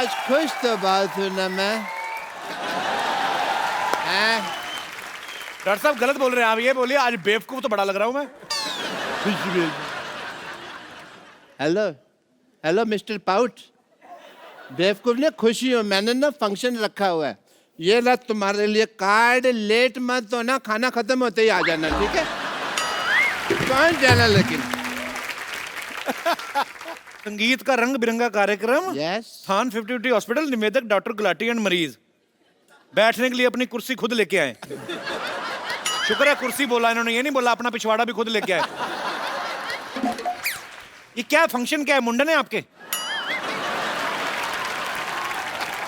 आज खुश तो बहुत हूं ना मैं। डॉक्टर साहब गलत बोल रहे हैं आप, ये बोलिए आज बेवकूफ तो बड़ा लग रहा हूं मैं। हेलो हेलो मिस्टर पाउट, बेवकूफ ने खुशी हो, मैंने ना फंक्शन रखा हुआ है, ये ला तुम्हारे लिए कार्ड, लेट मत हो ना, खाना खत्म होते ही आ जाना, ठीक है? कौन जाना लेकिन? संगीत का रंग बिरंगा कार्यक्रम, यस स्थान 50 हॉस्पिटल, निवेदक डॉक्टर गुलाटी एंड मरीज। बैठने के लिए अपनी कुर्सी खुद लेके आए। शुक्र है कुर्सी बोला इन्होंने, ये नहीं बोला अपना पिछवाड़ा भी खुद लेके आए। ये क्या फंक्शन, क्या है, मुंडन है आपके?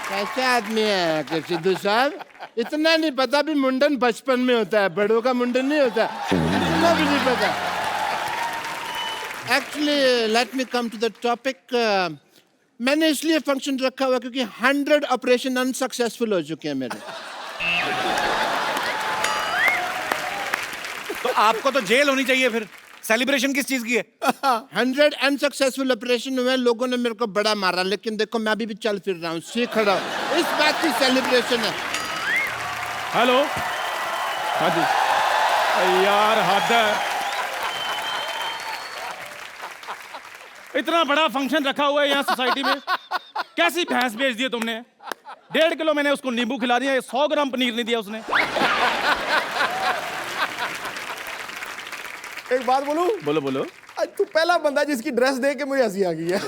कैसा आदमी है कि सिद्धू साहब, इतना नहीं पता भी मुंडन बचपन में होता है, बड़ों का मुंडन नहीं होता, इतना भी नहीं पता। Actually let me come to the topic. मैंने इसलिए फंक्शन रखा हुआ क्योंकि 100 ऑपरेशन अनसक्सेसफुल हो चुके हैं मेरे। तो आपको तो जेल होनी चाहिए फिर, सेलिब्रेशन किस चीज की है? 100 अनसक्सेसफुल ऑपरेशन हुए, लोगों ने मेरे को बड़ा मारा, लेकिन देखो मैं अभी भी चल फिर रहा हूँ, सीख खड़ा हूँ, इस बात की सेलिब्रेशन है। हेलो, हाँ जी। यार हद है, इतना बड़ा फंक्शन रखा हुआ है यहाँ सोसाइटी में, कैसी भैंस बेच दी है तुमने? 1.5 किलो मैंने उसको नींबू खिला दिया, 100 ग्राम पनीर नहीं दिया उसने। एक बात बोलूं? बोलो बोलो। आज तू पहला बंदा जिसकी ड्रेस देख के मुझे हंसी आ गई है।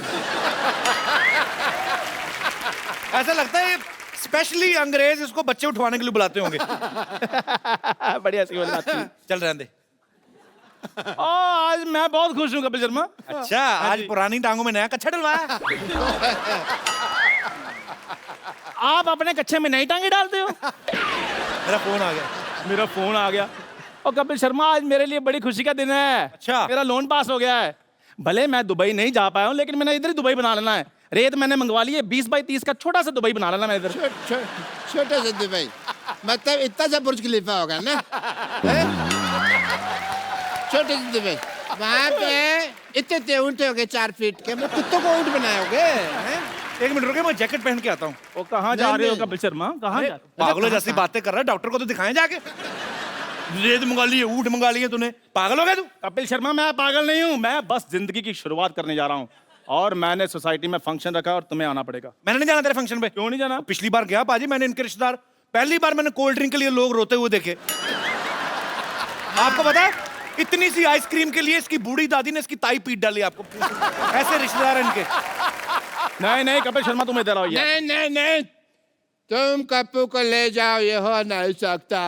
ऐसा लगता है स्पेशली अंग्रेज इसको बच्चे उठवाने के लिए बुलाते होंगे। बढ़िया सी बात थी। चल रहने दे। आज मैं बहुत खुश हूँ कपिल शर्मा। अच्छा, आज पुरानी टांगों में नया कच्छा डलवाया। आप अपने कच्छे में नई टांगे डालते हो? मेरा फोन आ गया। मेरा फोन आ गया। और कपिल शर्मा आज मेरे लिए बड़ी खुशी का दिन है। अच्छा। मेरा लोन पास हो गया है। भले मैं दुबई नहीं जा पाया हूँ, लेकिन मैंने इधर ही दुबई बना लेना है। रेत मैंने मंगवा ली है, 20 बाई 30 का छोटा सा दुबई बना लेना मैं इधर। छोटा सा दुबई मतलब इतना सा बुर्ज खलीफा होगा ना? छोटे से दुबई, वहाँ पे इतने ऊँट हो गए 4 फीट के, मैं कुत्तों को ऊँट बनाओगे? एक मिनट रुके, मैं जैकेट पहन के आता हूँ। वो कहाँ जा रहे हो कपिल शर्मा? कहाँ जा? पागलों जैसी बातें कर रहा है, डॉक्टर को तो दिखाएं जाके। रेत मंगा ली है, ऊँट मंगा लिए तूने, पागल हो गया तू? कपिल शर्मा मैं पागल नहीं हूँ, मैं बस जिंदगी की शुरुआत करने जा रहा हूँ और मैंने सोसाइटी में फंक्शन रखा और तुम्हें आना पड़ेगा। मैंने नहीं जाना तेरे फंक्शन पे। क्यों नहीं जाना? पिछली बार गया पाजी, मैंने इनके रिश्तेदार, पहली बार मैंने कोल्ड ड्रिंक के लिए लोग रोते हुए देखे। आपको पता है इतनी सी आइसक्रीम के लिए इसकी बूढ़ी दादी ने इसकी ताई पीट डाली। आपको ऐसे रिश्तेदार हैं इनके। नहीं नहीं कपिल शर्मा तुम इधर आओ यार। नहीं नहीं नहीं, तुम कप्पू को ले जाओ, ये हो नहीं सकता।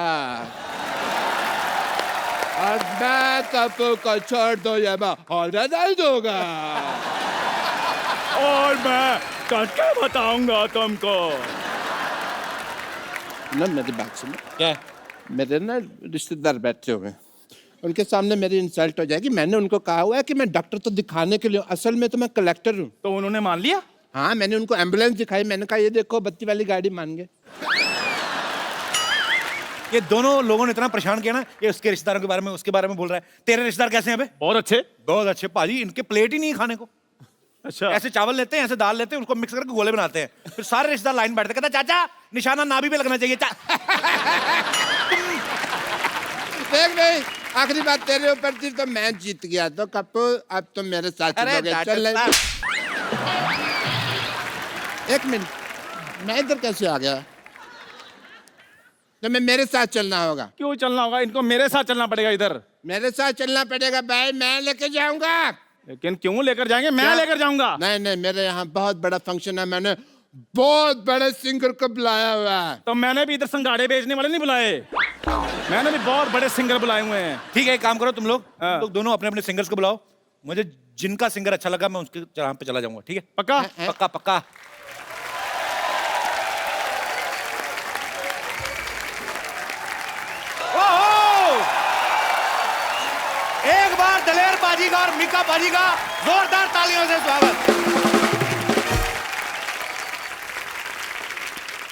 और मैं कप्पू को छोड़ दो, ये मैं हॉर्डर नहीं दूंगा। और मैं करके बताऊंगा तुमको। ना मेरी बात सुनो, क्या? मेरे ना रिश्तेदार बैठे हुए हैं, उनके सामने मेरी इंसल्ट हो जाएगी। मैंने उनको कहा हुआ है कि मैं डॉक्टर तो दिखाने के लिए, असल में तो मैं कलेक्टर हूँ। तो उन्होंने मान लिया? हाँ, मैंने उनको एम्बुलेंस दिखाई, मैंने कहा ये देखो बत्ती वाली गाड़ी, मान गए। ये दोनों लोगों ने इतना परेशान किया ना, ये उसके रिश्तेदारों के बारे में, उसके बारे में बोल रहा है। तेरे रिश्तेदार कैसे हैं बे? बहुत अच्छे। बहुत अच्छे पाजी, इनके प्लेट ही नहीं है खाने को। अच्छा। ऐसे चावल लेते हैं, ऐसे दाल लेते हैं, उसको मिक्स करके गोले बनाते हैं, फिर सारे रिश्तेदार लाइन बैठते, कहता चाचा निशाना नाभि पे लगना चाहिए। देख नहीं, आखिरी बात तेरे ऊपर थी तो मैं जीत गया, तो कप्पू अब तुम मेरे साथ चलोगे। चल एक मिनट, मैं इधर कैसे आ गया? तो मैं मेरे साथ चलना होगा। क्यों चलना होगा? इनको मेरे साथ चलना पड़ेगा इधर। मेरे साथ चलना पड़ेगा भाई, मैं लेके जाऊंगा। लेकिन क्यों लेकर जाएंगे? मैं लेकर जाऊंगा। नहीं नहीं, मेरे यहाँ बहुत बड़ा फंक्शन है, मैंने बहुत बड़े सिंगर को बुलाया हुआ है। तो मैंने भी इधर संगाड़े बेचने वाले नहीं बुलाए, मैंने भी बहुत बड़े सिंगर बुलाए हुए हैं। ठीक है, एक काम करो तुम लोग दोनों अपने अपने सिंगर्स को बुलाओ, मुझे जिनका सिंगर अच्छा लगा मैं उसके चढ़ान पे चला जाऊंगा। ठीक है? पक्का? पक्का पक्का। एक बार दलेर बाजी का और मीका बाजी का जोरदार तालियों से स्वागत।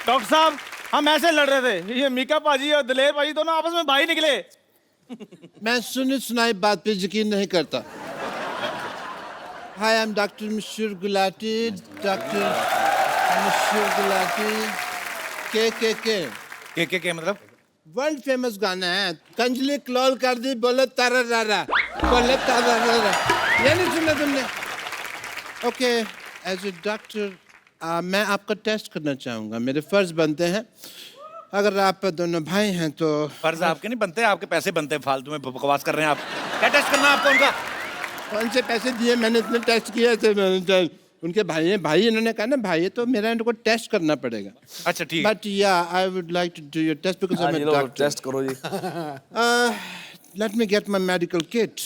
डॉक्टर साहब हम ऐसे लड़ रहे थे, ये मीका पाजी और दलेर पाजी दोनों आपस में भाई निकले। मैं सुनी सुनाई बात पे यकीन नहीं करता। Hi, I am doctor mister Gulati, doctor के मतलब वर्ल्ड फेमस गाना है। कंजली क्लॉल कर दी, बोले तारा रारा, बोले तारा रारा। ये नहीं सुना तुमने? ओके, एज ए डॉक्टर मैं आपका टेस्ट करना चाहूँगा। मेरे फर्ज बनते हैं। अगर आप दोनों भाई हैं तो फर्ज आपके नहीं बनते, आपके पैसे बनते हैं। फालतू में बकवास कर रहे हैं आप। क्या टेस्ट करना है आपको उनका? कौन से पैसे दिए? मैंने इतने टेस्ट किए थे। उनके भाई हैं, भाई इन्होंने कहा ना भाई, तो मेरा इनको टेस्ट करना पड़ेगा। अच्छा ठीक है। But yeah I would like to do your test because I am a doctor. Test करो जी। Let me get my medical kit.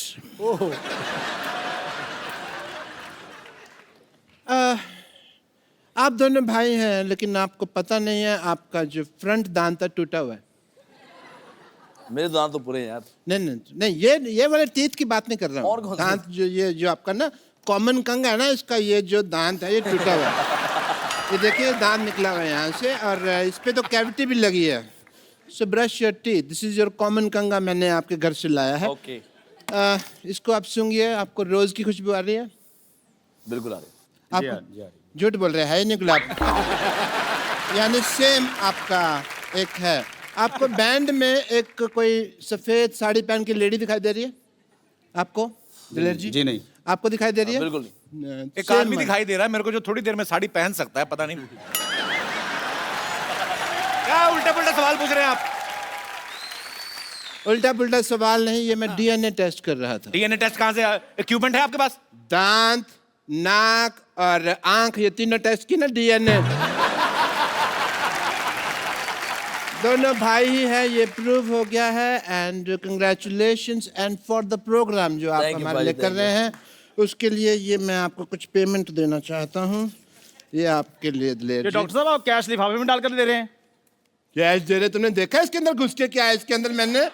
आप दोनों भाई हैं, लेकिन आपको पता नहीं है आपका जो फ्रंट दांत है टूटा हुआ है। मेरे दांत तो पूरे हैं यार। नहीं, ये वाले टीथ की बात नहीं कर रहा और हूँ। कौन से? दांत जो आपका ना कॉमन कंग है ना, इसका ये जो दांत है ये टूटा हुआ है। ये देखिए दांत निकला हुआ है यहाँ से, और इस पे तो कैविटी भी लगी है। So brush your teeth, this is your common कंगा, मैंने आपके घर से लाया है। ओके। इसको आप सूंघिए, आपको रोज की खुशबू आ रही है? बिल्कुल आ रही। आप झूठ बोल रहे हैं, है नहीं गुलाब? यानी सेम आपका एक है। आपको बैंड में एक कोई सफेद साड़ी पहन के लेडी दिखाई दे रही है आपको दिलेर जी? जी नहीं। आपको दिखाई दे रही है? बिल्कुल। एक आदमी दिखाई दे रहा है मेरे को जो थोड़ी देर में साड़ी पहन सकता है, पता नहीं क्या उल्टा पुल्टा सवाल पूछ रहे हैं आप। उल्टा पुल्टा सवाल नहीं, ये मैं डीएनए टेस्ट कर रहा था। डीएनए टेस्ट कहाँ से? इक्विपमेंट है आपके पास? दांत, नाक और आंख, ये तीनों टेस्ट की ना डीएनए। दोनों भाई ही है, ये प्रूव हो गया है। And congratulations and for the program जो आप Thank you, हमारे लिए भाई, कर thank रहे हैं, उसके लिए ये मैं आपको कुछ पेमेंट देना चाहता हूँ। ये आपके लिए दिलेर ये जी। डॉक्टर साहब आप कैश लिफाफे में डालकर दे रहे हैं? कैश दे रहे? तुमने देखा इसके अंदर घुस के क्या है? इसके अंदर मैंने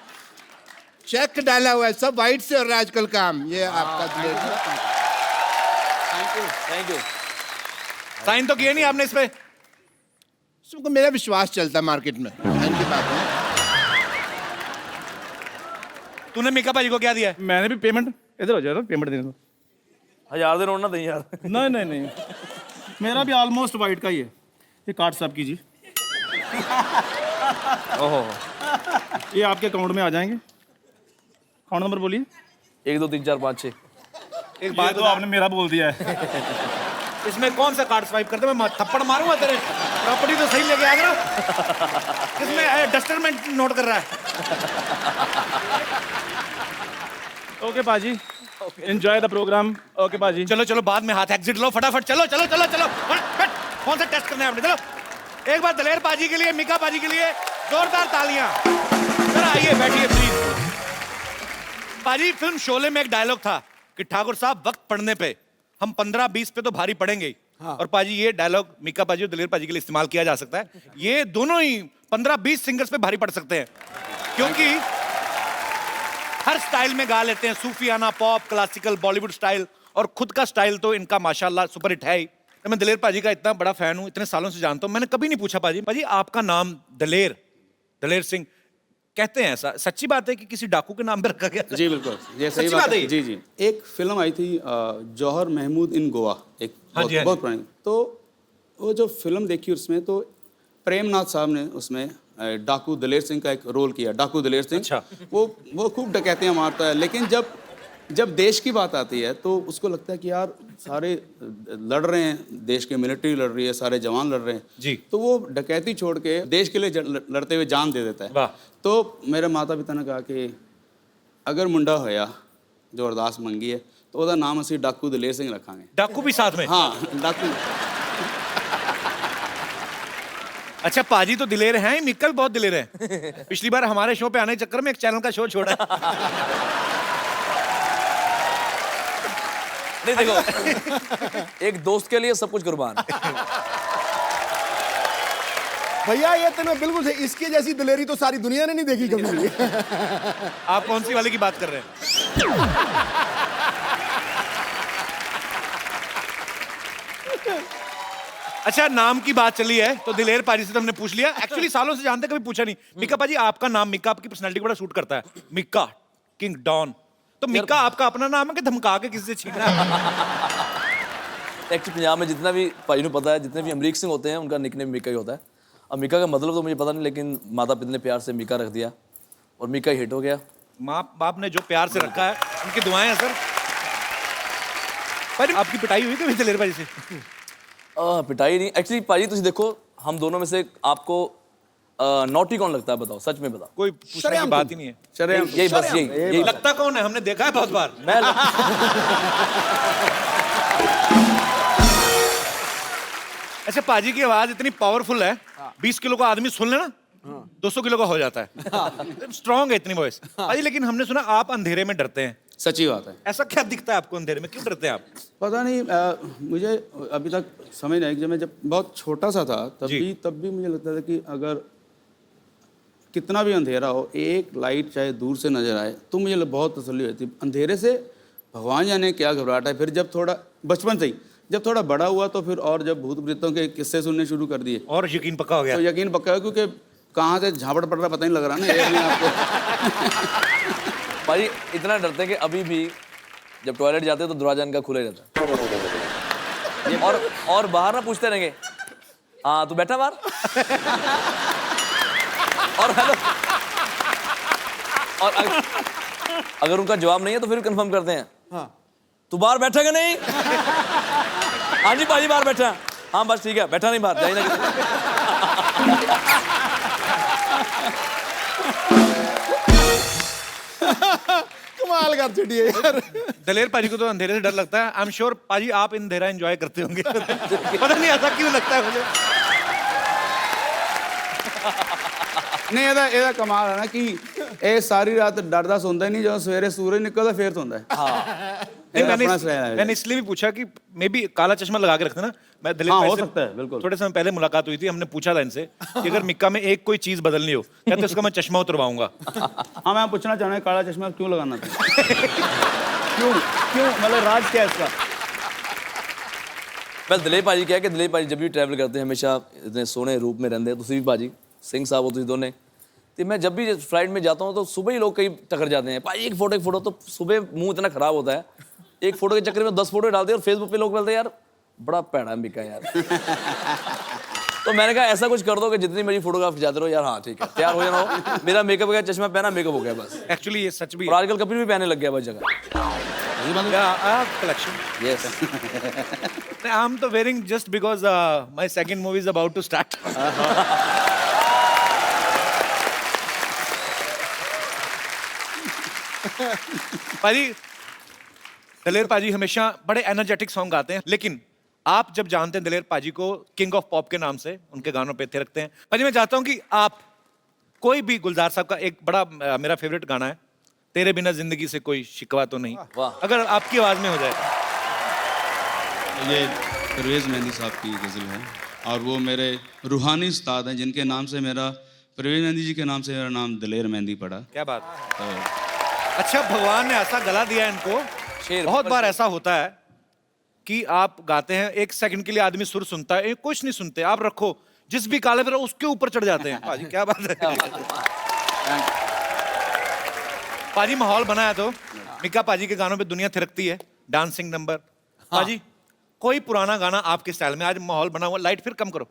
चेक डाला हुआ है, सब वाइट से हो रहा है आजकल काम। ये आपका दिलेर जी। Thank you. साइन तो किए नहीं आपने इस पे? सबको मेरा विश्वास चलता है मार्केट में, इनकी बात है। तूने मीका भाजी को क्या दिया है? मैंने भी पेमेंट, इधर हो जाए, पेमेंट देने दो। 1000 दिन होना नहीं यार। नहीं नहीं नहीं, मेरा भी ऑलमोस्ट वाइट का ही है। ये कार्ड साहब कीजिए। ओहो। ये आपके अकाउंट में आ जाएंगे। अकाउंट नंबर बोलिए। 1 2 3 4 5 6। एक बात बात तो बता, आपने मेरा बोल दिया है। इसमें कौन सा कार्ड स्वाइप करते? मैं थप्पड़ मारूंगा तेरे। प्रॉपर्टी तो सही लेके आ गया ना। इसमें डस्टरमेंट नोट कर रहा है। ओके पाजी, एंजॉय द प्रोग्राम। ओके पाजी। चलो चलो, बाद में हाथ एग्जिट लो फटाफट। चलो चलो चलो चलो, बैठ। कौन सा टेस्ट करना है आपने? चलो एक बार दलेर पाजी के लिए, मीका पाजी के लिए जोरदार तालियां। जरा आइए, बैठिए प्लीज। पाजी, फिल्म शोले में एक डायलॉग था कि ठाकुर साहब वक्त पड़ने पे हम 15-20 पे तो भारी पड़ेंगे ही। हाँ। और पाजी ये डायलॉग मीका पाजी और दलेर पाजी के लिए इस्तेमाल किया जा सकता है। ये दोनों ही 15-20 सिंगर्स पे भारी पड़ सकते हैं, क्योंकि हर स्टाइल में गा लेते हैं। सूफियाना, पॉप, क्लासिकल, बॉलीवुड स्टाइल, और खुद का स्टाइल तो इनका माशाल्लाह सुपर हिट है ही। तो मैं दलेर पाजी का इतना बड़ा फैन हूँ, इतने सालों से जानता हूँ। मैंने कभी नहीं पूछा पाजी आपका नाम दलेर सिंह कहते हैं, ऐसा सच्ची बात है कि किसी डाकू के नाम पे रखा गया? जी बिल्कुल, ये सही सच्ची बात बात है है। ये? जी जी, एक फिल्म आई थी जौहर महमूद इन गोवा, एक हाँ जी, हाँ बहुत पुरानी। तो वो जो फिल्म देखी उसमें तो प्रेमनाथ साहब ने उसमें डाकू दलेर सिंह का एक रोल किया। डाकू दलेर सिंह। अच्छा। वो खूब डकैतियाँ मारता है, लेकिन जब देश की बात आती है तो उसको लगता है कि यार सारे लड़ रहे हैं, देश की मिलिट्री लड़ रही है, सारे जवान लड़ रहे हैं जी। तो वो डकैती छोड़ के देश के लिए लड़ते हुए जान दे देता है। वाह। तो मेरे माता पिता ने कहा कि अगर मुंडा होया जो अरदास मंगी है तो ਉਹਦਾ नाम ਅਸੀਂ डाकू दलेर सिंह रखांगे। डाकू भी साथ में? हाँ, डाकू। अच्छा, पाजी तो दिलेर हैं, मीका भी बहुत दिलेर है। पिछली बार हमारे शो पे आने के चक्कर में एक चैनल का शो छोड़ा। नहीं देखो, एक दोस्त के लिए सब कुछ कुर्बान। भैया ये तो मैं बिल्कुल सही, इसके जैसी दिलेरी तो सारी दुनिया ने नहीं देखी कभी भी। आप कौन सी वाले की बात कर रहे हैं? अच्छा, नाम की बात चली है तो दिलेर पाजी से तो हमने पूछ लिया। एक्चुअली सालों से जानते, कभी पूछा नहीं। मिक्का पाजी, आपका नाम मिक्का आपकी पर्सनालिटी को बड़ा सूट करता है। Mika, king don. तो मिक्का आपका अपना नाम है कि धमका के किसी से छीना है? एक्चुअली पंजाब में जितना भी भाई ने पता है, जितने भी अमरीक सिंह होते हैं उनका निकनेम मीका ही होता है। अब मीका का मतलब तो मुझे पता नहीं, लेकिन माता पिता ने प्यार से मीका रख दिया और मीका हिट हो गया। माँ बाप ने जो प्यार से रखा है उनकी दुआएं हैं सर। पर आपकी पिटाई हुई कभी दलेर भाई से? पिटाई नहीं, एक्चुअली भाई तुम देखो, हम दोनों में से आपको नॉटी कौन लगता है, बताओ, सच में बताओ। कोई पूछने की बात ही नहीं है। शरेआम यही बस यही लगता कौन है, हमने देखा है बहुत बार। मैं अच्छा, पाजी की आवाज इतनी पावरफुल है, 20 किलो का आदमी सुन लेना 200 किलो का हो जाता है। स्ट्रांग है इतनी वॉइस। पाजी लेकिन हमने सुना आप अंधेरे में डरते हैं। सच्ची बात है। ऐसा क्या दिखता है आपको अंधेरे में, क्यों डरते हैं आप? पता नहीं, मुझे अभी तक समझ नहीं, जब मैं बहुत छोटा सा था तब भी मुझे लगता था कि अगर कितना भी अंधेरा हो, एक लाइट चाहे दूर से नजर आए तो मुझे बहुत तसल्ली होती। अंधेरे से भगवान जाने क्या घबराहट है। फिर जब थोड़ा बचपन से ही जब थोड़ा बड़ा हुआ तो फिर और जब भूत प्रेतों के किस्से सुनने शुरू कर दिए और यकीन पक्का हो गया। तो यकीन पक्का है, क्योंकि कहाँ से झापड़ पड़ रहा पता नहीं लग रहा ना एक में आपको। भाई इतना डरते हैं कि अभी भी जब टॉयलेट जाते हैं तो दरवाजा इनका खुला ही रहता है। और बाहर ना पूछते रहेंगे, हाँ तू बैठा बाहर, और हेलो, और अगर उनका जवाब नहीं है तो फिर कंफर्म करते हैं, हाँ तू बाहर बैठा कि नहीं? हाँ जी भाजी बाहर बैठा। हाँ बस ठीक है, बैठा नहीं बाहर, जाइए ना। कमाल कर छड़ी है यार। दलेर पाजी को तो अंधेरे से डर लगता है। आई एम श्योर पाजी आप अंधेरा एंजॉय करते होंगे। पता नहीं ऐसा क्यों लगता है मुझे। नहीं ਇਹਦਾ कमाल है ना कि ਇਹ सारी रात डरदा सोंदा ही नहीं, ਜਦੋਂ सवेरे सूरज निकलता फिर सोंदा है। नहीं, मैंने इसलिए भी पूछा कि मे बी काला चश्मा लगा के रखते ना। मैं दलेर हाँ, भाई हो से सकता है, बिल्कुल। थोड़े समय पहले मुलाकात हुई थी, हमने पूछा था इनसे कि अगर मिक्का में एक कोई चीज बदलनी हो, कहते उसका मैं चश्मा उतरवाऊंगा। हाँ, मैं पूछना चाह रहा हूँ काला चश्मा क्यों लगाना था? क्यों क्यों मतलब राज क्या है इसका? मैं दिलीप भाजी क्या है कि दिलीप भाजी जब भी ट्रैवल करते हैं हमेशा इतने सोने रूप में रहते हैं। तुसी भी भाजी सिंह साहब हो, तुसी दोने। तो मैं जब भी फ्लाइट में जाता हूँ तो सुबह ही लोग कई टकर जाते हैं, भाई एक फोटो तो सुबह मुंह इतना खराब होता है, एक फोटो के चक्कर में 10 फोटो डालते हैं और फेसबुक पे लोग बोलते हैं यार बड़ा पैड़ा मिका यार। तो मैंने कहा ऐसा कुछ कर दो कि जितनी मेरी फोटोग्राफ खिंचाते रहो यार। हाँ ठीक है, तैयार हो जाना हो, मेरा मेकअप हो गया, चश्मा पहना, मेकअप हो गया बस। एक्चुअली ये सच भी और आजकल कपिल भी पहनने लग गया बस जगह। कलेक्शन। यस, आई एम तो wearing just because my second movie is about to start. पाजी, दलेर पाजी हमेशा बड़े एनर्जेटिक सॉन्ग गाते हैं, लेकिन आप जब जानते हैं दलेर पाजी को किंग ऑफ पॉप के नाम से, उनके गानों पे थे रखते हैं। पाजी मैं चाहता हूं कि आप कोई भी गुलजार साहब का एक बड़ा मेरा फेवरेट गाना है, तेरे बिना जिंदगी से कोई शिकवा तो नहीं, अगर आपकी आवाज में हो जाए। ये परवेज़ मेहंदी साहब की गज़ल है और वो मेरे रूहानी उस्ताद हैं जिनके नाम से मेरा, परवेज़ मेहंदी जी के नाम से मेरा नाम दलेर मेहंदी पड़ा। क्या बात है। अच्छा, भगवान ने ऐसा गला दिया इनको। बहुत बार ऐसा होता है कि आप गाते हैं, एक सेकंड के लिए आदमी सुर सुनता है, कुछ नहीं सुनते, आप रखो जिस भी काले पे उसके ऊपर चढ़ जाते हैं। पाजी क्या बात है। पाजी माहौल बनाया तो मिक्का पाजी के गानों पे दुनिया थिरकती है, डांसिंग नंबर। पाजी कोई पुराना गाना आपके स्टाइल में, आज माहौल बना हुआ, लाइट फिर कम करो।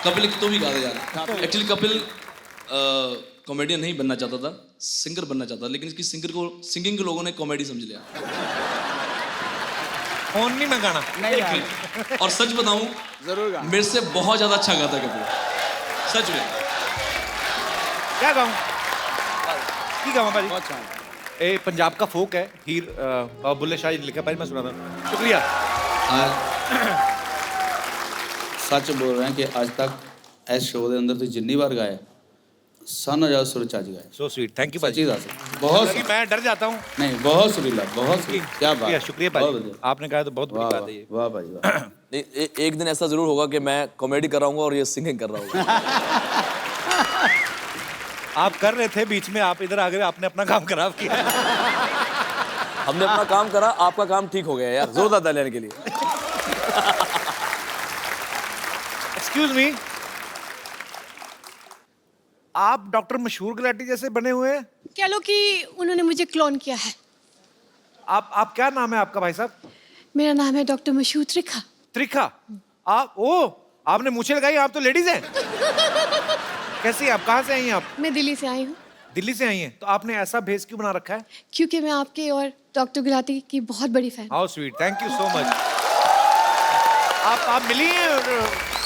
कपिल तो भी गा दे यार। एक्चुअली कपिल कॉमेडियन नहीं बनना चाहता था, सिंगर बनना चाहता था, लेकिन इसकी सिंगिंग के लोगों ने कॉमेडी समझ लिया। फोन नहीं मैं गाना नहीं। और सच बताऊं, जरूर मेरे से बहुत ज्यादा अच्छा गाता है कपिल, सच में। क्या गाऊं? की गाऊं पाजी? ए पंजाब का फोक है, हीर बाबा बुल्ले शाह जी ने लिखा, पाजी मैं सुना था। शुक्रिया। सच बोल रहे हैं कि आज तक इस शो के अंदर तो जितनी बार गाया साना ज्यादा सुर चज गाए। सो स्वीट, थैंक यू सच्ची पाजी। दस बहुत क्योंकि मैं डर जाता हूँ। नहीं, बहुत सुरीला, बहुत सुरीला। क्या बात है। शुक्रिया बहुत पाजी, बढ़िया। आपने कहा तो बहुत बड़ी बात है ये। वाह भाई वाह। एक दिन ऐसा जरूर होगा कि मैं कॉमेडी कर रहा हूँ और ये सिंगिंग कर रहा हूँ। आप कर रहे थे, बीच में आप इधर आ गए, आपने अपना काम खराब किया। हमने अपना काम करा, आपका काम ठीक हो गया यार, जोरदार ताली लेने के लिए। एक्सक्यूज मी, आप डॉक्टर मशहूर गुलाटी जैसे बने हुए हैं। कह लो कि उन्होंने मुझे क्लोन किया है। आप क्या नाम है आपका भाई साहब? मेरा नाम है डॉक्टर मशहूर त्रिखा। त्रिखा। आप आपने मूछें लगाई, आप तो लेडीज हैं। कैसी आप, कहाँ से आई हैं आप? मैं दिल्ली से आई हूँ। दिल्ली से आई हैं, तो आपने ऐसा भेस क्यों बना रखा है? क्योंकि मैं आपके और डॉक्टर गुलाटी की बहुत बड़ी fan. How sweet, thank you so much. आप मिली हैं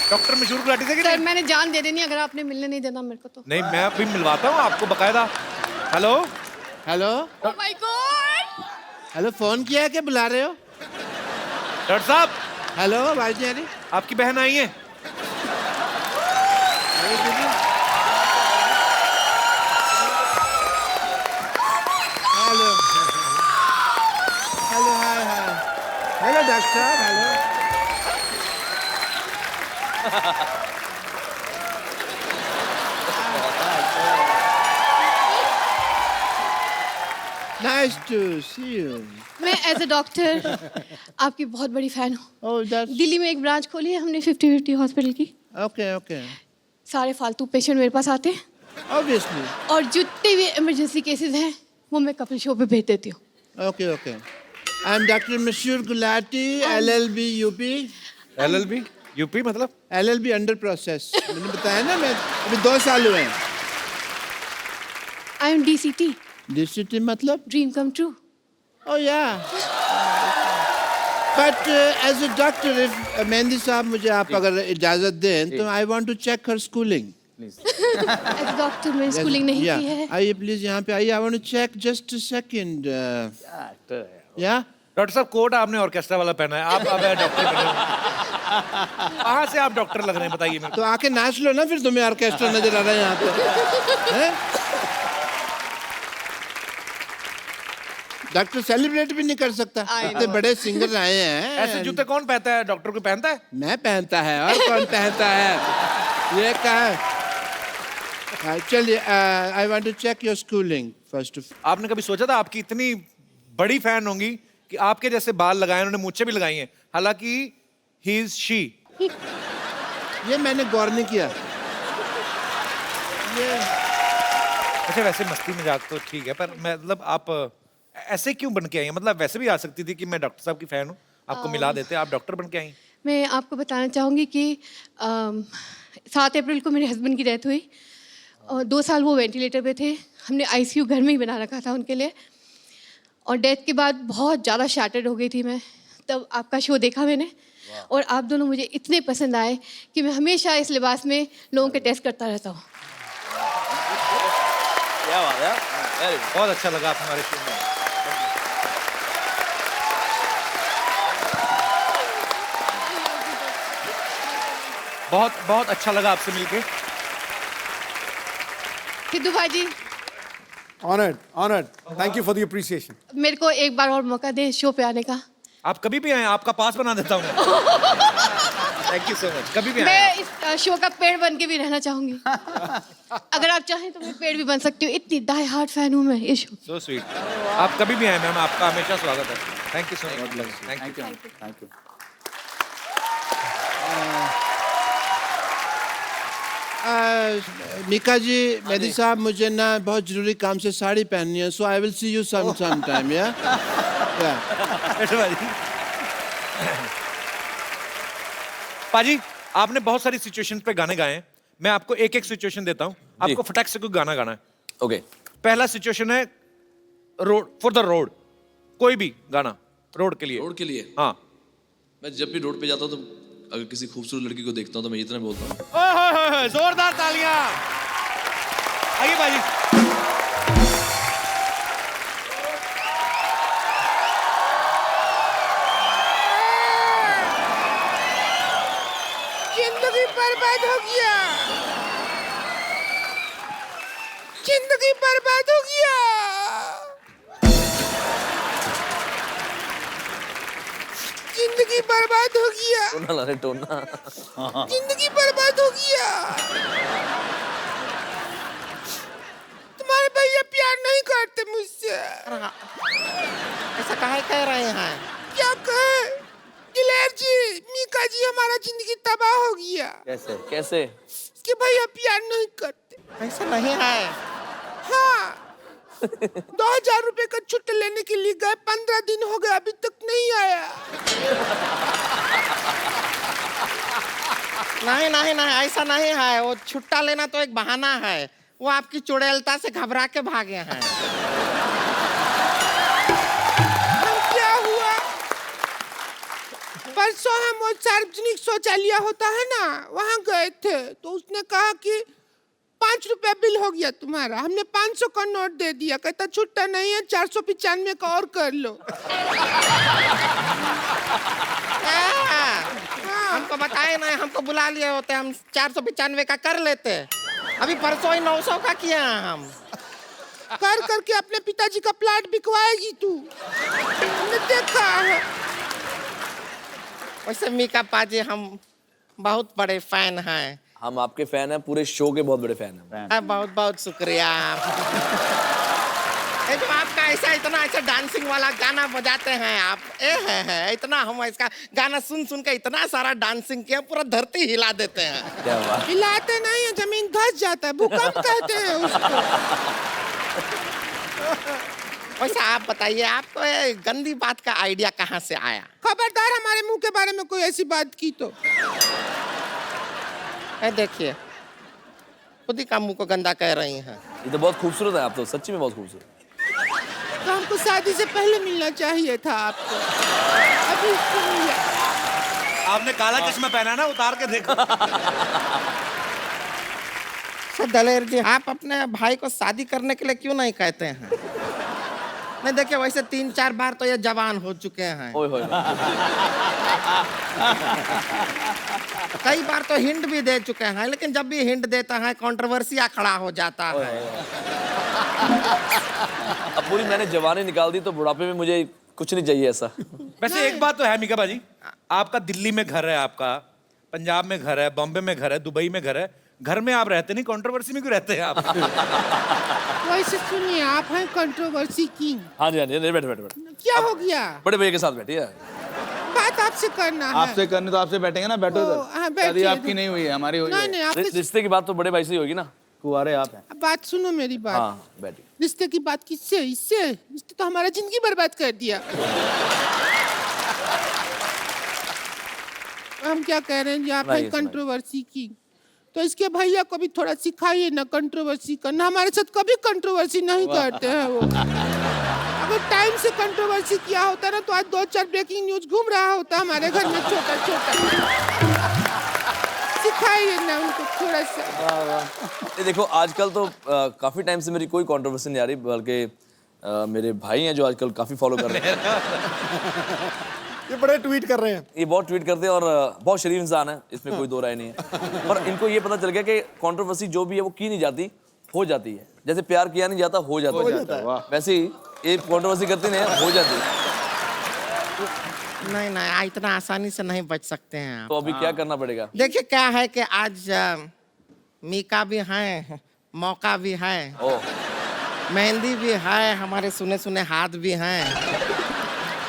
डॉक्टर मशहूर गुलाटी से कि सर नहीं? मैंने जान दे देनी अगर आपने मिलने नहीं देना मेरे को तो। नहीं, मैं अभी मिलवाता हूँ आपको बकायदा। Hello hello oh my God. Hello, phone किया है कि बुला रहे हो? डॉक्टर साहब, हेलो भाई जी, आपकी बहन आई है। हेलो हेलो, हाय हाय, हेलो डॉक्टर साहब, hello. Nice to see you. मैं एज अ डॉक्टर आपकी बहुत बड़ी फैन हूँ। Oh, that's दिल्ली में एक ब्रांच खोली है हमने 50-50 हॉस्पिटल की। okay, okay. सारे फालतू पेशेंट मेरे पास आते हैं Obviously. और जितने भी इमरजेंसी केसेस हैं वो मैं कपिल शो पे भेज देती हूँ। Okay, okay. I'm Dr. Mashur Gulati, LLB UP. LLB UP मतलब? LLB under process. मैंने बताया ना, मैं अभी 2 साल हुए हैं। आई एम DCT, DCT मतलब? Dream come true. Oh yeah. But as a doctor, if mehndi साहब मुझे आप अगर इजाजत दें तो I want to check her schooling. As a doctor मैंने स्कूलिंग नहीं Yeah. की है। आइए प्लीज यहाँ पे आइए. I want to check just a second. Yeah. Doctor साहब, कोट आपने ऑर्केस्ट्रा वाला पहना है, आप अब डॉक्टर बने हो। कहाँ से आप डॉक्टर लग रहे हैं बताइए मेरे तो आके नाच लो ना, फिर तुम्हें ऑर्केस्ट्रा नजर आ रहा है यहाँ पे. हैं? डॉक्टर सेलिब्रेट भी नहीं कर सकता. इतने बड़े सिंगर आए हैं. को। ऐसे जूते कौन पहनता है? डॉक्टर को पहनता है? मैं पहनता है, और कौन पहनता है? ये क्या है? चलिए, I want to check your schooling first. आपने कभी सोचा था आपकी इतनी बड़ी फैन होंगी कि आपके जैसे बाल लगाए, उन्होंने मूछें भी लगाई हैं, हालांकि ही इज शी। ये मैंने गौर नहीं किया. ये अच्छा, वैसे मस्ती मजाक तो ठीक है, पर मतलब आप ऐसे क्यों बन के आई हैं? मतलब वैसे भी आ सकती थी कि मैं डॉक्टर साहब की फैन हूँ, आपको मिला देते, आप डॉक्टर बन के आई। मैं आपको बताना चाहूँगी कि 7 अप्रैल को मेरे हस्बैंड की डेथ हुई और 2 साल वो वेंटिलेटर पे थे। हमने ICU घर में ही बना रखा था उनके लिए और डेथ के बाद बहुत ज़्यादा शैटर्ड हो गई थी मैं। तब आपका शो देखा मैंने और आप दोनों मुझे इतने पसंद आए कि मैं हमेशा इस लिबास में लोगों के टेस्ट करता रहता हूँ। क्या बात है, वेरी गुड। बहुत अच्छा लगा आप हमारे शो में। बहुत बहुत अच्छा लगा आपसे मिलके। सिद्धू भाई, Honored. Thank you for the appreciation. मेरे को एक बार और मौका दे शो पे आने का। आप कभी भी आए, आपका पास बना देता हूँ। Thank you so much. कभी भी आए। मैं इस शो का पेड़ बन के भी रहना चाहूंगी। अगर आप चाहें तो मैं पेड़ भी बन सकती हूँ, इतनी डाई हार्ट फैन हूँ मैं इस शो। So sweet. आप कभी भी आए मैम, आपका हमेशा स्वागत है। Thank you so much. Thank you. Mika ji, Mehndi साहब, मुझे ना बहुत जरूरी काम से साड़ी पहननी है, so I will see you some time. Yeah पाजी, आपने बहुत सारी सिचुएशन पे गाने गाए हैं, मैं आपको एक एक सिचुएशन देता हूँ, आपको फटाक से कोई गाना गाना है। ओके, पहला सिचुएशन है रोड, फॉर द रोड, कोई भी गाना रोड के लिए। रोड के लिए हाँ। मैं जब भी रोड पे जाता हूँ तो अगर किसी खूबसूरत लड़की को देखता हूँ तो मैं इतना बोलता हूँ, ओए, जोरदार तालियां। आइए बाजी। जिंदगी बर्बाद हो गया, जिंदगी बर्बाद हो गया, जिंदगी बर्बाद हो गया, टोना ला रहे टोना। जिंदगी बर्बाद हो गया। तुम्हारे भैया प्यार नहीं करते मुझसे। ऐसा काहे कह रहे हैं? क्या कहे? दिलेर जी, मीका जी, हमारा जिंदगी तबाह हो गया। कैसे कैसे? कि भैया प्यार नहीं करते। ऐसा नहीं है। हाँ, 2000 रुपए का छुट्टी लेने के लिए गए, 15 दिन हो गए अभी तक नहीं आया। नहीं नहीं नहीं, ऐसा नहीं है। वो छुट्टा लेना तो एक बहाना है। वो आपकी चुड़ैलता से घबरा के भागे हैं। क्या हुआ? परसों हम वो सार्वजनिक शौचालय होता है ना, वहाँ गए थे, तो उसने कहा कि 5 रुपया बिल हो गया तुम्हारा। हमने 500 का नोट दे दिया, कहता छुट्टा नहीं है, 495 का और कर लो। हमको बताए नहीं, हमको बुला लिए होते, हम 495 का कर लेते। अभी परसों ही 900 का किया हम। कर करके अपने पिताजी का प्लाट बिकवाएगी तू, हमने देखा है। वैसे मीका पाजी हम बहुत बड़े फैन हैं। हम आपके फैन हैं, पूरे शो के बहुत बड़े फैन हैं। बहुत बहुत शुक्रिया। ये जो आपका ऐसा इतना ऐसा डांसिंग वाला गाना बजाते हैं आप, है इतना, हम इसका गाना सुन सुन के इतना सारा डांसिंग किया, पूरा धरती हिला देते हैं। क्या हुआ? हिलाते नहीं है, जमीन धस जाता है, भूकंप कहते हैं उसको। वैसे आप बताइए, आपको ये गंदी बात का आइडिया कहाँ से आया? खबरदार हमारे मुंह के बारे में कोई ऐसी बात की तो। देखिए, खुद ही का मुंह को गंदा कह रही हैं। ये तो बहुत खूबसूरत है आप तो, सच्ची में बहुत खूबसूरत। तो हमको शादी से पहले मिलना चाहिए था आपको, अभी क्यों मिला? आपने काला चश्मा पहना ना, उतार के देखो। सर दलेर जी, आप अपने भाई को शादी करने के लिए क्यों नहीं कहते हैं? नहीं देखिए, वैसे 3-4 बार तो ये जवान हो चुके हैं। ओए होए। कई बार तो हिंट भी दे चुके हैं, लेकिन जब भी हिंट देता है कंट्रोवर्सिया खड़ा हो जाता है। अब पूरी मैंने जवानी निकाल दी तो बुढ़ापे में मुझे कुछ नहीं चाहिए ऐसा। वैसे एक बात तो है मीका बाजी, आपका दिल्ली में घर है, आपका पंजाब में घर है, बॉम्बे में घर है, दुबई में घर है, घर में आप रहते नहीं, कंट्रोवर्सी में क्यों रहते हैं आप? वैसे सुनिए, आप हैं कंट्रोवर्सी किंग। हाँ जी, हाँ जी, बैठे बैठे बैठे। क्या हो गया? बड़े भैया के साथ बैठिए। बात आपसे करना है। आपसे करनी तो आपसे बैठेंगे ना, बैठो हाँ, इधर। बैठिए। शादी आपकी नहीं हुई है, हमारी हुई नहीं है। नहीं, आपके रिश्ते की बात तो बड़े भाई से ही होगी ना। कुंवारे आप हैं। बात सुनो मेरी बात। हाँ बैठिए। रिश्ते की बात किससे? इससे? इसने तो हमारा जिंदगी बर्बाद कर दिया। हम क्या कह रहे हैं जी, आप हैं कंट्रोवर्सी की, तो इसके भैया को भी थोड़ा सिखाइए ना कंट्रोवर्सी करना। हमारे साथ कभी कंट्रोवर्सी नहीं करते हैं वो। अगर टाइम से कंट्रोवर्सी किया होता ना, तो आज 2-4 ब्रेकिंग न्यूज घूम रहा होता हमारे घर में, छोटा छोटा। सिखाइए ना उनको थोड़ा सा। ये देखो, आजकल तो काफी टाइम से मेरी कोई कंट्रोवर्सी नहीं आ रही, बल्कि मेरे भाई हैं जो आजकल काफी फॉलो कर रहे हैं। ये बड़े ट्वीट कर रहे हैं। ये बहुत ट्वीट करते हैं और बहुत शरीफ इंसान है, इसमें कोई दो राय नहीं है। पर इनको ये पता चल गया कि कंट्रोवर्सी जो भी है वो की नहीं जाती, हो जाती है। जैसे प्यार किया नहीं जाता, हो जाता है। वैसे ही ये कंट्रोवर्सी करती नहीं है, हो जाती है। नहीं नहीं, इतना आसानी से नहीं बच सकते हैं आप। तो अभी क्या करना पड़ेगा? देखिए क्या है कि आज मीका भी है, मौका भी है, मेहंदी भी है, हमारे सुने सुने हाथ भी हैं।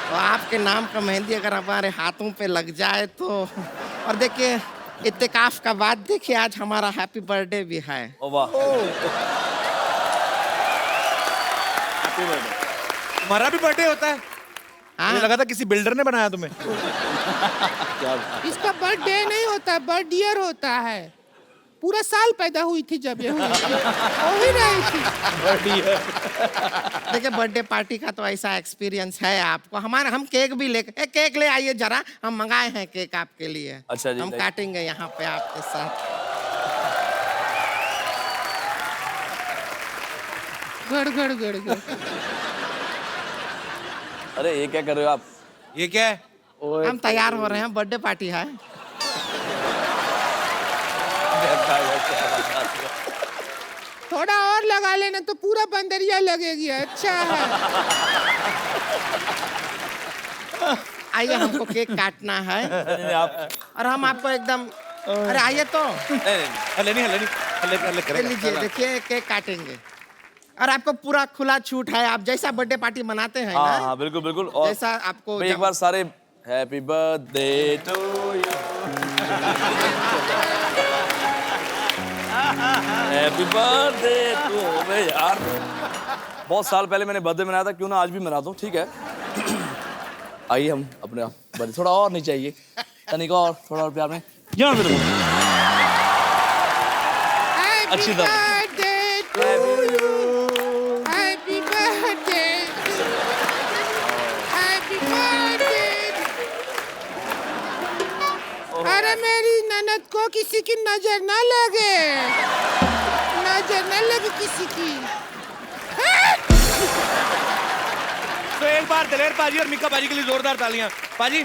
तो आपके नाम का मेहंदी अगर हमारे हाथों पे लग जाए तो, और देखिए इत्तेकाफ का बाद देखिए आज हमारा हैप्पी बर्थडे भी है। ओ वाह, तुम्हारा भी बर्थडे होता है? हाँ। मुझे लगा था किसी बिल्डर ने बनाया तुम्हें। इसका बर्थडे नहीं होता, बर्थ ईयर होता है। पूरा साल पैदा हुई थी जब ये हुई थी, हो ही रही थी। देखिए बर्थडे पार्टी का तो ऐसा एक्सपीरियंस है आपको। हमारे हम केक भी ले, केक ले आइए जरा, हम मंगाए हैं केक आपके लिए। अच्छा जी, हम काटेंगे यहाँ पे आपके साथ। गड़ गड़ गड़ गड़। अरे ये क्या कर रहे हो आप? ये क्या है? हम तैयार हो रहे हैं, बर्थडे पार्टी है। थोड़ा और लगा लेना तो पूरा बंदरिया लगेगी। अच्छा है। आइए, हमको केक काटना है आप और हम आपको एकदम, अरे आइए तो हले लीजिए, देखिए केक काटेंगे और आपको पूरा खुला छूट है। आप जैसा बर्थडे पार्टी मनाते हैं हाँ ना, हाँ बिल्कुल बिल्कुल। और जैसा आपको भाई एक बार सारे happy birthday to you. Happy birthday to me यार। बहुत साल पहले मैंने बर्थडे मनाया था, क्यों ना आज भी मनाता हूँ, ठीक है। आइए हम अपने बर्थडे थोड़ा और नहीं चाहिए, तनिक और थोड़ा और प्यार में यहाँ पे देखो। अच्छी तरह अरे मेरी ननद को किसी की नजर ना लगे, नजर ना लगे किसी की। तो एक बार दलेर पाजी और मिक्का पाजी के लिए जोरदार तालियां। पाजी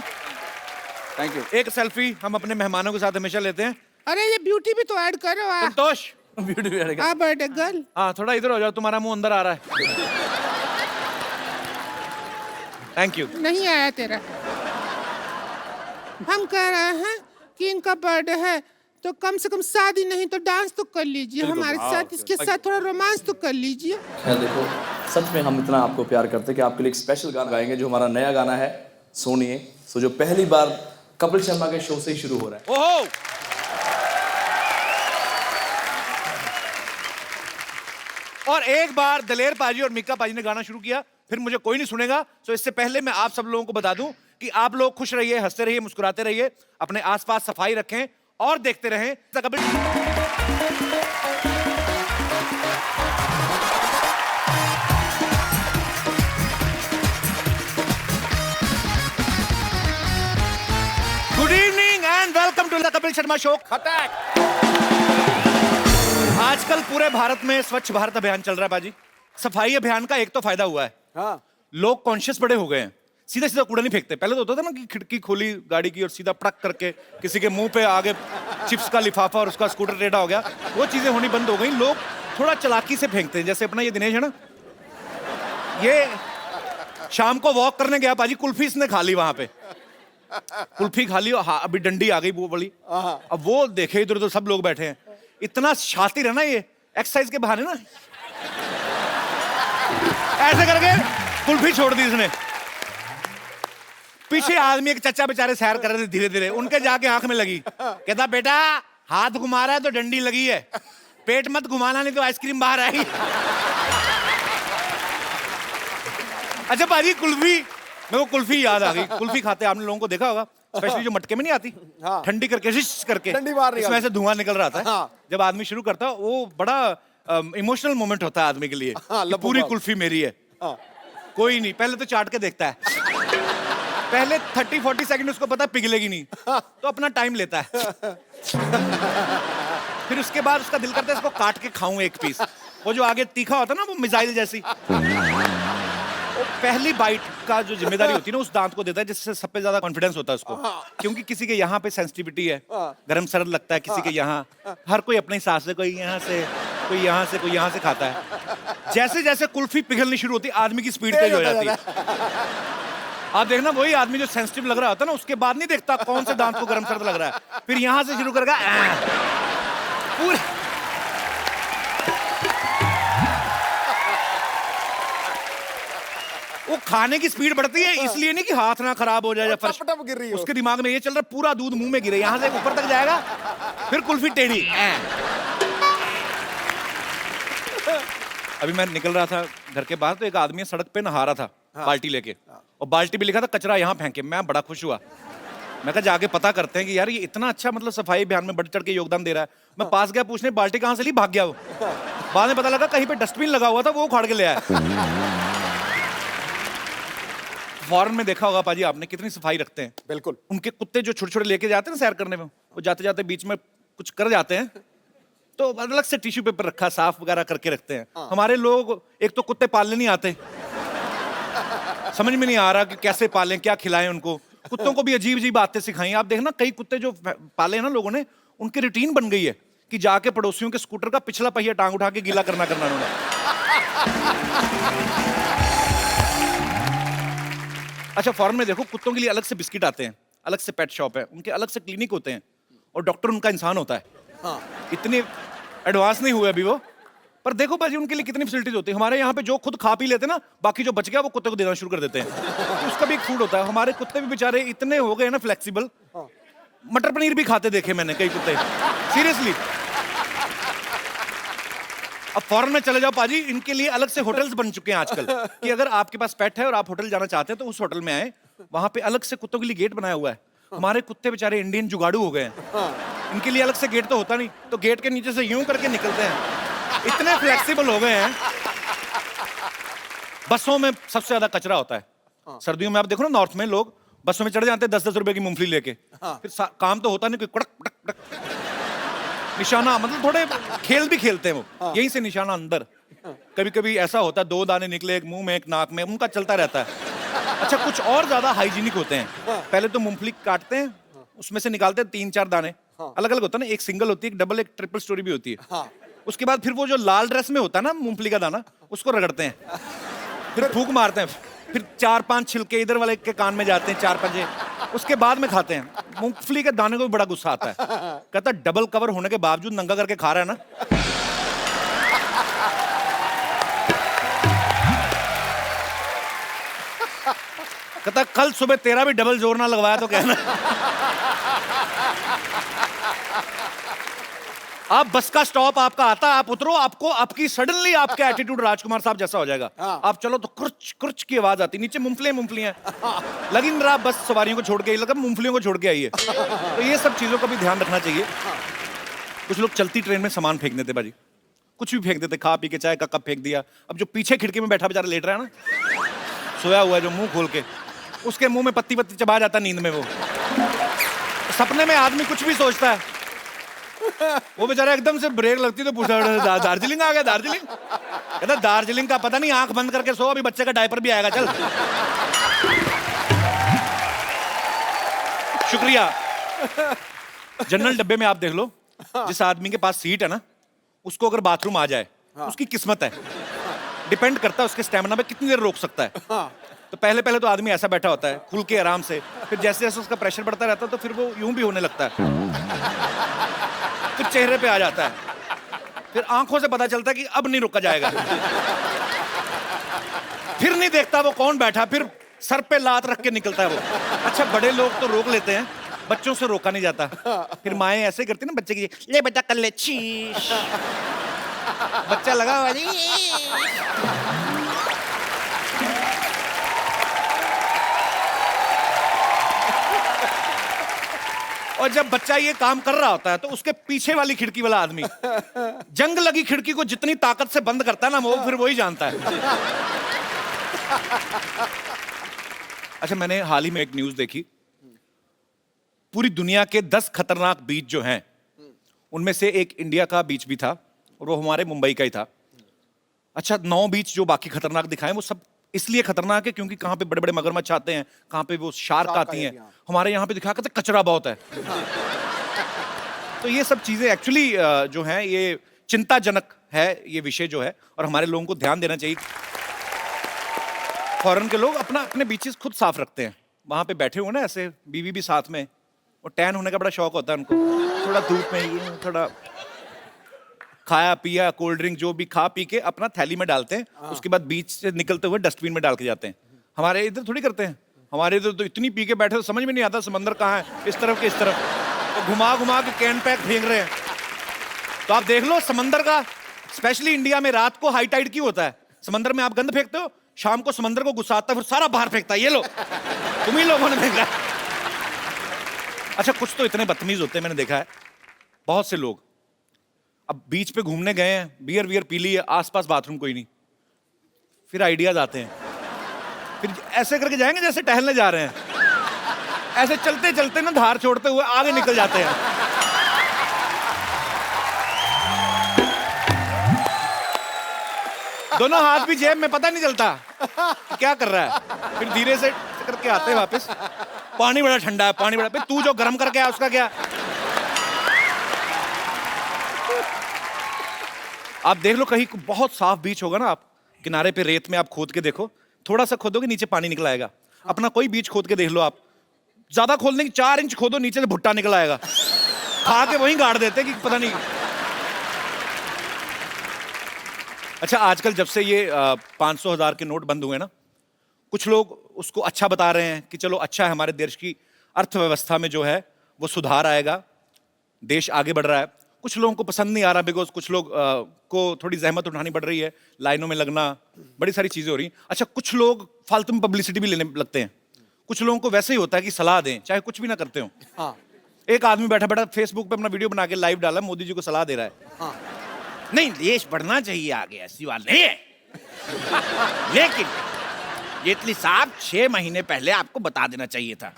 थैंक यू। एक सेल्फी हम अपने मेहमानों के साथ हमेशा लेते हैं। अरे ये ब्यूटी भी तो ऐड करो। संतोष, ब्यूटी भी आएगा। आ बर्थडे गर्ल। हाँ थोड़ा इधर हो जाओ, तुम्हारा मुंह अंदर आ रहा है। Thank you. नहीं आया तेरा। हम कह रहे हैं कि इनका बर्थडे है तो कम से कम शादी नहीं तो डांस तो कर लीजिए हमारे साथ, इसके साथ थोड़ा रोमांस तो कर लीजिए। खैर देखो, सच में हम इतना आपको प्यार करते हैं कि आपके लिए एक स्पेशल गाना गाएंगे, जो हमारा नया गाना है सोनिए, सो जो पहली बार कपिल शर्मा के शो से ही शुरू हो रहा है। ओहो, और एक बार दलेर पाजी और मिक्का पाजी ने गाना शुरू किया, फिर मुझे कोई नहीं सुनेगा। तो इससे पहले मैं आप सब लोगों को बता दूं कि आप लोग खुश रहिए, हंसते रहिए, मुस्कुराते रहिए, अपने आसपास सफाई रखें और देखते रहें Kapil. Good evening and welcome to the Kapil Sharma show. आजकल पूरे भारत में स्वच्छ भारत अभियान चल रहा है बाजी। सफाई अभियान का एक तो फायदा हुआ है, लोग कॉन्शियस बड़े हो गए हैं, सीधा सीधा कूड़ा नहीं फेंकते। पहले तो होता था ना कि खिड़की खोली गाड़ी की और सीधा पटक करके किसी के मुंह पे आगे चिप्स का लिफाफा और उसका स्कूटर टेढ़ा हो गया, वो चीजें होनी बंद हो गई। लोग थोड़ा चालाकी से फेंकते हैं। जैसे अपना ये दिनेश है ना, ये शाम को वॉक करने गया पाजी, कुल्फी इसने खा ली वहां पे, कुल्फी खा ली और हाँ, अभी डंडी आ गई वो बड़ी। अब वो देखे इधर उधर सब लोग बैठे हैं, इतना शातिर है ना ये, एक्सरसाइज के बहाने ना ऐसे करके कुल्फी छोड़ दी इसने। पीछे आदमी एक चचा बेचारे सैर कर रहे थे धीरे धीरे, उनके जाके आंख में लगी, कहता बेटा हाथ घुमा रहा है तो डंडी लगी है, पेट मत घुमाना नहीं तो आइसक्रीम बाहर आएगी। अच्छा पाजी, कुल्फी, मेरे को कुल्फी याद आ गई। कुल्फी खाते आपने लोगों को देखा होगा, स्पेशली जो मटके में नहीं आती, ठंडी करके रिश करके इसमें से धुआं निकल रहा था। जब आदमी शुरू करता है वो बड़ा इमोशनल मोमेंट होता है आदमी के लिए, पूरी कुल्फी मेरी है। कोई नहीं, पहले तो चाट के देखता है, पहले 30-40 सेकंड उसको पता पिघलेगी नहीं, तो अपना टाइम लेता है। फिर उसके बाद उसका दिल करता है इसको काट के खाऊं एक पीस। वो जो आगे तीखा होता है ना, वो मिसाइल जैसी, वो पहली बाइट का जो जिम्मेदारी होती है ना उस दांत को देता है, जिससे सबसे ज्यादा कॉन्फिडेंस होता है उसको। क्योंकि किसी के यहाँ पे सेंसिटिविटी है, गर्म सर्द लगता है, किसी के यहाँ, हर कोई अपने हिसाब से, कोई यहाँ से, कोई यहाँ से, कोई यहाँ से खाता है। जैसे जैसे कुल्फी पिघलनी शुरू होती है, आदमी की स्पीड तेज हो जाती है। आप देखना, वही आदमी जो सेंसिटिव लग रहा होता है ना, उसके बाद नहीं देखता कौन से दांत को गर्म सर्द लग रहा है, फिर यहाँ से शुरू करेगा पूरे। वो खाने की स्पीड बढ़ती है, इसलिए नहीं कि हाथ ना खराब हो जाए या फर्श गिर रही हो। उसके दिमाग में ये चल रहा है, पूरा दूध मुंह में गिरे, यहाँ से ऊपर तक जाएगा, फिर कुल्फी टेढ़ी। अभी मैं निकल रहा था घर के बाहर, तो एक आदमी सड़क पे नहा रहा था बाल्टी लेके, और बाल्टी पे लिखा था कचरा यहाँ फेंके। मैं बड़ा खुश हुआ, मैं कहा जाके पता करते हैं कि यार ये इतना अच्छा मतलब सफाई अभियान में बढ़ चढ़ के योगदान दे रहा है। मैं पास गया पूछने, बाल्टी कहाँ से ली, भाग गया वो। बाद में पता लगा कहीं पे डस्टबिन लगा हुआ था, वो उखाड़ के ले आया। फॉरेन में देखा होगा पाजी आपने, कितनी सफाई रखते हैं। बिल्कुल। उनके कुत्ते जो छोटे छोटे लेके जाते हैं ना सैर करने में, वो जाते जाते बीच में कुछ कर जाते हैं, तो अलग से टिश्यू पेपर रखा, साफ वगैरह करके रखते हैं। हमारे लोग एक तो कुत्ते पालने नहीं आते, समझ में नहीं आ रहा कि कैसे पालें, क्या खिलाएं उनको। कुत्तों को भी अजीब अजीब बातें सिखाई। आप देखना, कई कुत्ते जो पाले हैं ना लोगों ने, उनकी रूटीन बन गई है कि जाके पड़ोसियों के स्कूटर का पिछला पहिया टांग उठा के गीला करना उन्होंने। अच्छा, फॉरेन में देखो, कुत्तों के लिए अलग से बिस्किट आते हैं, अलग से पेट शॉप है, उनके अलग से क्लिनिक होते हैं, और डॉक्टर उनका इंसान होता है। इतने एडवांस नहीं हुए अभी वो, पर देखो भाजी उनके लिए कितनी फैसिलिटीज होती है। हमारे यहाँ पे जो खुद खा पी लेते हैं ना, बाकी जो बच गया वो कुत्ते को देना शुरू कर देते हैं, तो उसका भी एक फूड होता है। हमारे कुत्ते भी बेचारे इतने हो गए ना फ्लेक्सिबल, मटर पनीर भी खाते देखे मैंने कई कुत्ते, सीरियसली। अब फॉरेन में चले जाओ पाजी, इनके लिए अलग से होटल्स बन चुके हैं आजकल कि अगर आपके पास पेट है और आप होटल जाना चाहते हैं तो उस होटल में आए, वहां पे अलग से कुत्तों के लिए गेट बनाया हुआ है। हमारे कुत्ते बेचारे इंडियन जुगाड़ू हो गए हैं, इनके लिए अलग से गेट तो होता नहीं, तो गेट के नीचे से यूं करके निकलते हैं, इतने फ्लेक्सिबल हो गए हैं। बसों में सबसे ज्यादा कचरा होता है सर्दियों में, आप देखो ना नॉर्थ में लोग बसों में चढ़ जाते हैं 10-10 रुपए की मूंगफली लेके, फिर काम तो होता नहीं, कोई कड़क कड़क कड़क निशाना, मतलब थोड़े खेल भी खेलते हैं वो, यहीं से निशाना अंदर। कभी कभी ऐसा होता है 2 दाने निकले, एक मुंह में एक नाक में, उनका चलता रहता है। अच्छा, कुछ और ज्यादा हाइजीनिक होते हैं। पहले तो मूंगफली काटते हैं, उसमें से निकालते हैं 3-4 दाने, अलग अलग होता है ना, एक सिंगल होती है, एक डबल, एक ट्रिपल स्टोरी भी होती है। उसके बाद फिर वो जो लाल ड्रेस में होता है ना मूंगफली का दाना, उसको रगड़ते हैं, फिर फूंक मारते हैं, फिर 4-5 छिलके इधर वाले के कान में जाते हैं, 4-5, उसके बाद में खाते हैं। मूंगफली के दाने को भी बड़ा गुस्सा आता है, कहता है डबल कवर होने के बावजूद नंगा करके खा रहा है ना। कहता कल सुबह तेरा भी डबल जोर ना लगवाया तो कहना। आप बस का स्टॉप आपका आता है, आप उतरो, आपको आपकी सडनली आपका एटीट्यूड राजकुमार साहब जैसा हो जाएगा। आप चलो तो कुर्च कुर्च की आवाज आती, नीचे मूंगफलियां लगिन रहा, बस सवारियों को छोड़ के आई, लगा मूंगफलियों को छोड़ के आई है। तो ये सब चीजों का भी ध्यान रखना चाहिए। कुछ लोग चलती ट्रेन में सामान फेंक देते बाजी, कुछ भी फेंक देते, खा पी के चाय का कप फेंक दिया। अब जो पीछे खिड़की में बैठा बेचारा लेट रहा है ना, सोया हुआ है जो मुंह खोल के, उसके मुंह में पत्ती पत्ती चबा जाता नींद में। वो सपने में आदमी कुछ भी सोचता है, वो बेचारा एकदम से ब्रेक लगती तो पूछा दार्जिलिंग आ गया, दार्जिलिंग? कहता दार्जिलिंग का पता नहीं, आंख बंद करके सो, अभी बच्चे का डायपर भी आएगा, चल। शुक्रिया। जनरल डब्बे में आप देख लो, जिस आदमी के पास सीट है ना, उसको अगर बाथरूम आ जाए, उसकी किस्मत है। डिपेंड करता है उसके स्टेमिना पे कितनी देर रोक सकता है। तो पहले पहले तो आदमी ऐसा बैठा होता है खुल के आराम से, फिर जैसे जैसे उसका प्रेशर बढ़ता रहता है तो फिर वो यूं भी होने लगता है, फिर चेहरे पे आ जाता है, फिर आंखों से पता चलता है कि अब नहीं रुका जाएगा, फिर नहीं देखता वो कौन बैठा, फिर सर पे लात रख के निकलता है वो। अच्छा, बड़े लोग तो रोक लेते हैं, बच्चों से रोका नहीं जाता। फिर माएं ऐसे करती ना बच्चे की, ले बेटा कर ले, शीश, बच्चा लगा हुआ जी। और जब बच्चा ये काम कर रहा होता है तो उसके पीछे वाली खिड़की वाला आदमी जंग लगी खिड़की को जितनी ताकत से बंद करता है ना, वो फिर वही जानता है। अच्छा, मैंने हाल ही में एक न्यूज देखी, पूरी दुनिया के 10 खतरनाक बीच जो हैं, उनमें से एक इंडिया का बीच भी था और वो हमारे मुंबई का ही था। अच्छा, 9 बीच जो बाकी खतरनाक दिखाए वो सब इसलिए खतरनाक है क्योंकि कहाँ पे बड़े बड़े मगरमच्छ आते हैं, कहाँ पे वो शार्क आती हैं। हमारे यहाँ पे दिखा करते कचरा बहुत है। तो ये सब चीजें एक्चुअली जो हैं, ये चिंताजनक है ये विषय जो है, और हमारे लोगों को ध्यान देना चाहिए। फॉरेन के लोग अपने बीचेस खुद साफ रखते हैं, वहां पे बैठे हुए ना ऐसे, बीवी भी साथ में, और टैन होने का बड़ा शौक होता है उनको, थोड़ा धूप में ये थोड़ा खाया पिया, कोल्ड ड्रिंक जो भी खा पी के अपना थैली में डालते हैं, उसके बाद बीच से निकलते हुए डस्टबिन में डाल के जाते हैं। हमारे इधर थोड़ी करते हैं, हमारे इधर तो इतनी पी के बैठे तो समझ में नहीं आता समंदर कहाँ है, इस तरफ के इस तरफ, तो घुमा घुमा के कैन पैक फेंक रहे हैं। तो आप देख लो समंदर का, स्पेशली इंडिया में रात को हाई टाइड क्यों होता है? समंदर में आप गंद फेंकते हो, शाम को समंदर को गुस्सा आता है, फिर सारा बाहर फेंकता है, ये लो तुम ही लोगों ने फेंका। अच्छा, कुछ तो इतने बदतमीज होते हैं, मैंने देखा है बहुत से लोग, अब बीच पे घूमने गए हैं, बियर वियर पी ली है, आसपास बाथरूम कोई नहीं, फिर आइडियाज आते हैं, फिर ऐसे करके जाएंगे जैसे टहलने जा रहे हैं, ऐसे चलते चलते ना धार छोड़ते हुए आगे निकल जाते हैं। दोनों हाथ भी जेब में, पता नहीं चलता कि क्या कर रहा है। फिर धीरे से करके आते हैं वापस, पानी बड़ा ठंडा है, पानी बड़ा, तू जो गर्म करके आया उसका क्या? आप देख लो कहीं बहुत साफ बीच होगा ना, आप किनारे पे रेत में आप खोद के देखो, थोड़ा सा खोदोगे नीचे पानी निकल आएगा। अपना कोई बीच खोद के देख लो आप, ज्यादा खोदने की 4 इंच खोदो, नीचे से भुट्टा निकल आएगा, खा के वहीं गाड़ देते कि पता नहीं। अच्छा, आजकल जब से ये 500,000 के नोट बंद हुए ना, कुछ लोग उसको अच्छा बता रहे हैं कि चलो अच्छा है, हमारे देश की अर्थव्यवस्था में जो है वो सुधार आएगा, देश आगे बढ़ रहा है। कुछ लोगों को पसंद नहीं आ रहा बिकॉज कुछ लोग को थोड़ी जहमत उठानी पड़ रही है, लाइनों में लगना, बड़ी सारी चीजें हो रही हैं। अच्छा, कुछ लोग फालतू में पब्लिसिटी भी लेने लगते हैं। कुछ लोगों को वैसे ही होता है कि सलाह दें चाहे कुछ भी ना करते हो। हाँ एक आदमी बैठा बैठा फेसबुक पे अपना वीडियो बना के लाइव डाला, मोदी जी को सलाह दे रहा है। हाँ नहीं, देश बढ़ना चाहिए आगे, ऐसी बात नहीं है, लेकिन जेटली साहब 6 महीने पहले आपको बता देना चाहिए था।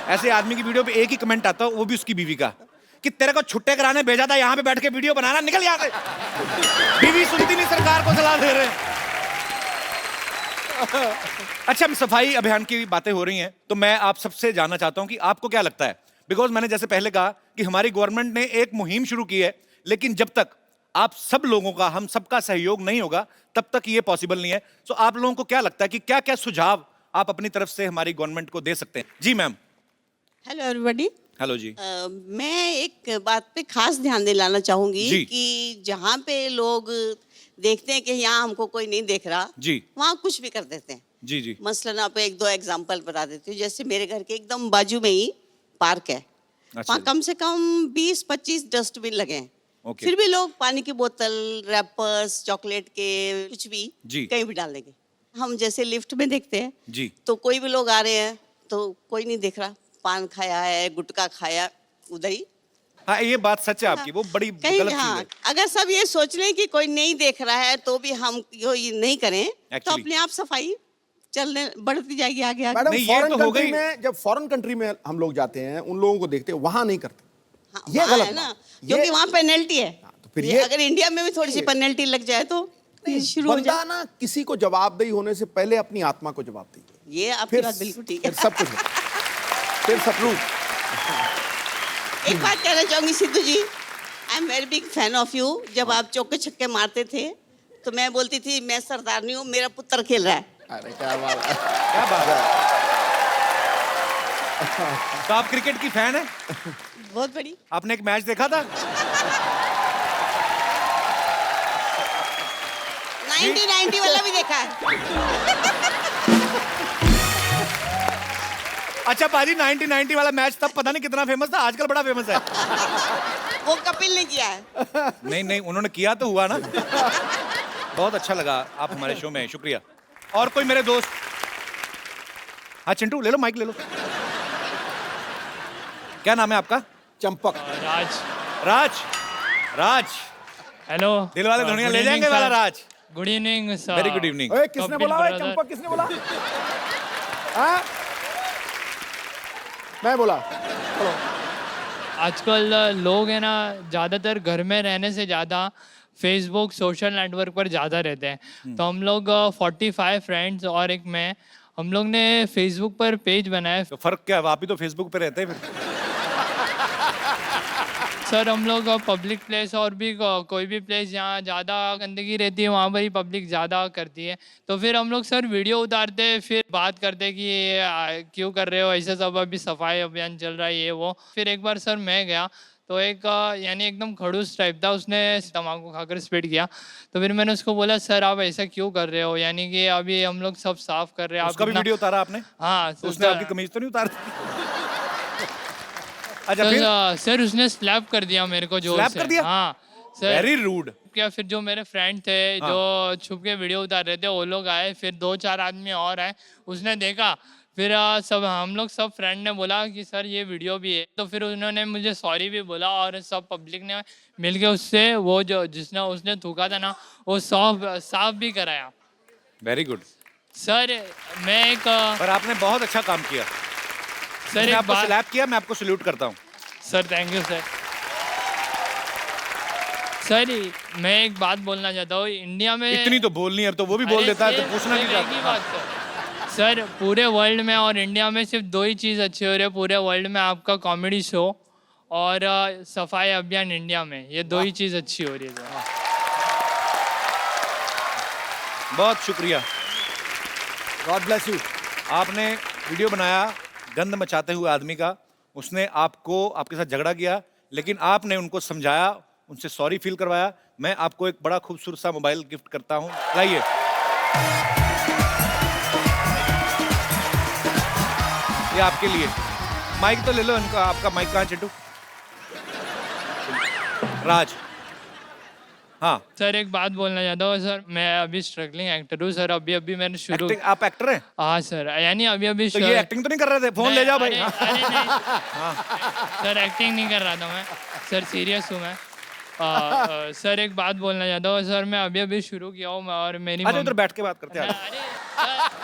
ऐसे आदमी की वीडियो पे एक ही कमेंट आता, वो भी उसकी बीवी का, कि तेरे को छुट्टे कराने भेजा था, यहाँ पे बैठ के वीडियो बनाना, निकल यहाँ से। बीवी सुनती नहीं, सरकार को सलाह दे रहे हैं। अच्छा, सफाई अभियान की बातें हो रही हैं, तो मैं आप सबसे जानना चाहता हूं कि आपको क्या लगता है, बिकॉज मैंने जैसे पहले कहा कि हमारी गवर्नमेंट ने एक मुहिम शुरू की है, लेकिन जब तक आप सब लोगों का, हम सबका सहयोग नहीं होगा, तब तक ये पॉसिबल नहीं है। तो आप लोगों को क्या लगता है कि क्या क्या सुझाव आप अपनी तरफ से हमारी गवर्नमेंट को दे सकते हैं? जी मैम। Hello everybody. हेलो जी। मैं एक बात पे खास ध्यान दिलाना चाहूंगी कि जहाँ पे लोग देखते हैं कि यहाँ हमको कोई नहीं देख रहा जी, वहाँ कुछ भी कर देते हैं। जी जी। मसलन आप 1-2 एग्जांपल बता देती हूँ। जैसे मेरे घर के एकदम बाजू में ही पार्क है, अच्छा वहाँ कम से कम 20-25 डस्टबिन लगे हैं। ओके। फिर भी लोग पानी की बोतल, रैपर्स, चॉकलेट के कुछ भी जी। कहीं भी डाल देंगे। हम जैसे लिफ्ट में देखते हैं जी, तो कोई भी लोग आ रहे हैं तो कोई नहीं देख रहा, पान खाया है, गुटखा खाया, उधर ही। हाँ ये बात सच है आपकी, वो बड़ी कहीं गलत हाँ, चीज है। अगर सब ये सोच लें कि कोई नहीं देख रहा है तो भी हम ये नहीं करें तो Actually. अपने आप सफाई चलने बढ़ती जाएगी आगे आगे। मैडम, नहीं, ये फॉरेन तो हो कंट्री गई। में, जब फॉरेन कंट्री में हम लोग जाते हैं, उन लोगों को देखते हैं, वहां नहीं करते। हाँ, ये वहाँ गलत है ना, बात। क्योंकि ये- वहाँ पेनल्टी है। तो फिर ये ये- अगर इंडिया में भी थोड़ी सी पेनल्टी लग जाए तो शुरू हो बंदा जाए। ना किसी को जवाबदेही होने से पहले अपनी आत्मा को जवाबदेही करे। ये आपकी बात बिल्कुल ठीक है। फिर सब कुछ है। फिर सब कुछ। एक बात कहना चाहूंगी Sidhu ji, I am very big fan of you. जब आप चौके छक्के मारते थे तो मैं बोलती थी मैं सरदार नहीं हूँ, मेरा पुत्र खेल रहा है। अरे क्या बात है। क्या बात है। तो आप क्रिकेट की फैन है? बहुत बड़ी। आपने एक मैच देखा था? 1990 वाला भी देखा है। अच्छा पाजी, 1990 वाला मैच तब पता नहीं कितना फेमस था, आजकल बड़ा फेमस है। वो कपिल ने किया है। नहीं नहीं, उन्होंने किया तो हुआ ना। बहुत अच्छा लगा आप हमारे शो में, शुक्रिया। और कोई मेरे दोस्त? हाँ चिंटू, ले लो माइक ले लो। क्या नाम है आपका? चंपक। राज। राज। राज, हेलो। दिल वाले दुनिया ले जाएंगे वाला Raj. Good evening sir. Very good evening. ओए, किसने कपिल बोला? ओए, brother। चंपक किसने बोला? हाँ? मैं बोला। चलो। आजकल लोग है ना ज़्यादातर घर में रहने से ज़्यादा फेसबुक सोशल नेटवर्क पर ज़्यादा रहते हैं। तो हम लोग 45 फ्रेंड्स और एक मैं, हम लोग ने फेसबुक पर पेज बनाया। तो फर्क क्या है, आप ही तो फेसबुक पे रहते हैं फिर। सर हम लोग पब्लिक प्लेस और भी कोई भी प्लेस जहाँ ज़्यादा गंदगी रहती है वहाँ पर ही पब्लिक ज़्यादा करती है, तो फिर हम लोग सर वीडियो उतारते हैं, फिर बात करते हैं कि ये क्यों कर रहे हो ऐसे सब, अभी सफाई अभियान चल रहा है ये वो। फिर एक बार सर मैं गया तो एक यानी एकदम खड़ूस टाइप था, उसने तम्बाकू खाकर स्पिट किया। तो फिर मैंने उसको बोला सर आप ऐसा क्यों कर रहे हो, यानी कि अभी हम लोग सब साफ कर रहे हैं। उसका भी वीडियो उतारा आपने? हाँ। तो उसने आपकी कमीज तो नहीं उतारी? अच्छा फिर? सर उसने स्लैप कर दिया मेरे को जोर से। स्लैप कर दिया? हाँ सर। Very rude. क्या फिर जो मेरे फ्रेंड थे जो छुप के वीडियो उतार रहे थे वो लोग आए, फिर 2-4 आदमी और आए, उसने देखा, फिर सब हम लोग सब फ्रेंड ने बोला कि सर ये वीडियो भी है, तो फिर उन्होंने मुझे सॉरी भी बोला और सब पब्लिक ने मिलके उससे वो जो जिसने उसने थूका था ना वो साफ भी कराया। वेरी गुड सर मैं एक पर आपने बहुत अच्छा काम किया सर, मैंने एक आपको बात स्लैप किया, मैं आपको सल्यूट करता हूँ। Sir thank you sir. Sir मैं एक बात बोलना चाहता हूँ, इंडिया में इतनी तो बोलनी है, अब तो वो भी बोल अरे देता है, तो सिर्फ पूछना सिर्फ क्यों एक ही चाहता है? बात सर, पूरे वर्ल्ड में और इंडिया में सिर्फ 2 ही चीज़ अच्छी हो रही है पूरे वर्ल्ड में, आपका कॉमेडी शो और सफाई अभियान इंडिया में, ये 2 ही चीज़ अच्छी हो रही है सर। बहुत शुक्रिया, गॉड ब्लेस यू। आपने वीडियो बनाया गंद मचाते हुए आदमी का, उसने आपको आपके साथ झगड़ा किया, लेकिन आपने उनको समझाया, उनसे सॉरी फील करवाया। मैं आपको एक बड़ा खूबसूरत सा मोबाइल गिफ्ट करता हूँ, लाइए। ये आपके लिए। माइक तो ले लो इनका, आपका माइक कहाँ चिंटू? राज। हाँ, सर एक बात बोलना चाहता हूँ सर, मैं अभी स्ट्रगलिंग एक्टर हूँ सर, अभी अभी मैंने शुरू। एक्टिंग, आप एक्टर हैं? हाँ सर, यानी अभी अभी तो ये एक्टिंग तो नहीं कर रहे थे? फोन ले जाओ भाई। अरे, अरे नहीं सर, एक्टिंग नहीं कर रहा था मैं सर, सीरियस हूँ मैं। सर एक बात बोलना चाहता हूँ सर, मैं अभी अभी शुरू किया हूँ और मेरी अरे उधर बैठ के बात करते हैं। अरे